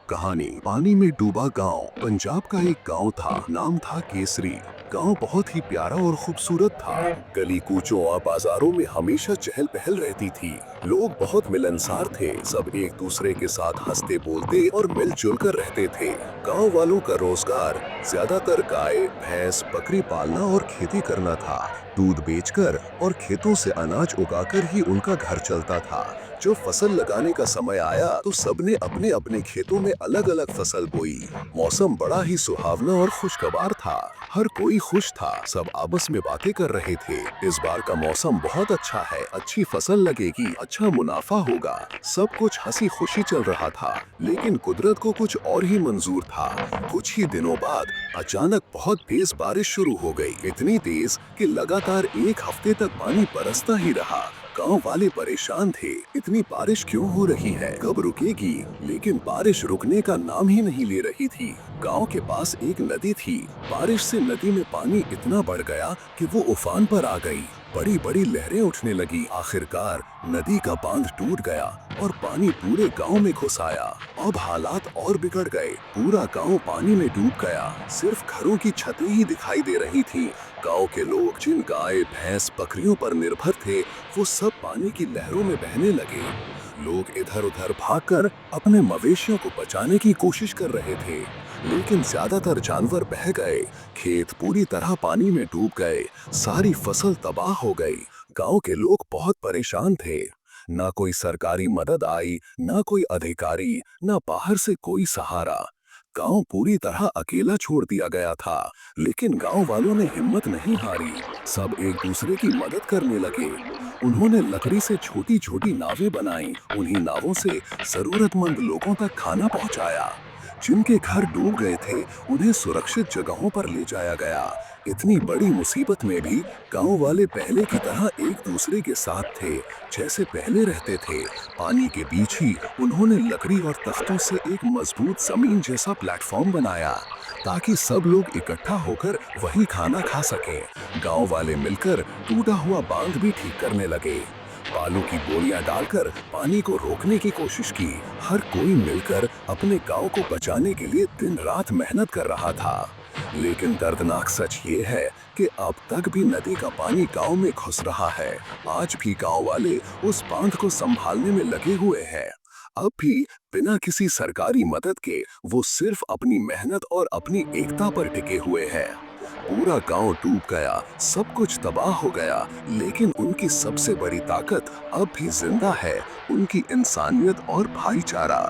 कहानी पानी में डूबा गांव। पंजाब का एक गांव था, नाम था केसरी। गांव बहुत ही प्यारा और खूबसूरत था। गली कूचों और बाजारों में हमेशा चहल पहल रहती थी। लोग बहुत मिलनसार थे, सब एक दूसरे के साथ हंसते बोलते और मिलजुल कर रहते थे। गांव वालों का रोजगार ज्यादातर गाय, भैंस, बकरी पालना और खेती करना था। दूध बेचकर और खेतों से अनाज उगाकर ही उनका घर चलता था। जो फसल लगाने का समय आया तो सबने अपने अपने खेतों में अलग अलग फसल बोई। मौसम बड़ा ही सुहावना और खुशगवार था। हर कोई खुश था, सब आपस में बातें कर रहे थे। इस बार का मौसम बहुत अच्छा है, अच्छी फसल लगेगी, अच्छा मुनाफा होगा। सब कुछ हंसी खुशी चल रहा था, लेकिन कुदरत को कुछ और ही मंजूर था। कुछ ही दिनों बाद अचानक बहुत तेज बारिश शुरू हो गई, इतनी तेज कि लगातार एक हफ्ते तक पानी बरसता ही रहा। गांव वाले परेशान थे, इतनी बारिश क्यों हो रही है, कब रुकेगी? लेकिन बारिश रुकने का नाम ही नहीं ले रही थी। गांव के पास एक नदी थी। बारिश से नदी में पानी इतना बढ़ गया कि वो उफान पर आ गई। बड़ी बड़ी लहरें उठने लगी। आखिरकार नदी का बांध टूट गया और पानी पूरे गांव में घुस आया। अब हालात और बिगड़ गए, पूरा गांव पानी में डूब गया। सिर्फ घरों की छतें ही दिखाई दे रही थी। गांव के लोग जिन गाय, भैंस, बकरियों पर निर्भर थे, वो सब पानी की लहरों में बहने लगे। लोग इधर उधर भागकर अपने मवेशियों को बचाने की कोशिश कर रहे थे, लेकिन ज्यादातर जानवर बह गए। खेत पूरी तरह पानी में डूब गए, सारी फसल तबाह हो गई। गांव के लोग बहुत परेशान थे। ना कोई सरकारी मदद आई, ना कोई अधिकारी, ना बाहर से कोई सहारा। गांव पूरी तरह अकेला छोड़ दिया गया था, लेकिन गांव वालों ने हिम्मत नहीं हारी। सब एक दूसरे की मदद करने लगे। उन्होंने लकड़ी से छोटी छोटी नावें बनाई। उन्हीं नावों से जरूरतमंद लोगों तक खाना पहुंचाया। जिनके घर डूब गए थे, उन्हें सुरक्षित जगहों पर ले जाया गया। इतनी बड़ी मुसीबत में भी गांव वाले पहले की तरह एक दूसरे के साथ थे, जैसे पहले रहते थे। पानी के बीच ही उन्होंने लकड़ी और तख्तों से एक मजबूत जमीन जैसा प्लेटफॉर्म बनाया, ताकि सब लोग इकट्ठा होकर वहीं खाना खा सकें। गांव वाले मिलकर टूटा हुआ बांध भी ठीक करने लगे। बालू की बोरियां डालकर पानी को रोकने की कोशिश की। हर कोई मिलकर अपने गांव को बचाने के लिए दिन रात मेहनत कर रहा था। लेकिन दर्दनाक सच ये है कि अब तक भी नदी का पानी गांव में घुस रहा है। आज भी गांव वाले उस बांध को संभालने में लगे हुए हैं। अब भी बिना किसी सरकारी मदद के वो सिर्फ अपनी मेहनत और अपनी एकता पर टिके हुए हैं। पूरा गांव डूब गया, सब कुछ तबाह हो गया, लेकिन उनकी सबसे बड़ी ताकत अब भी जिंदा है, उनकी इंसानियत और भाईचारा।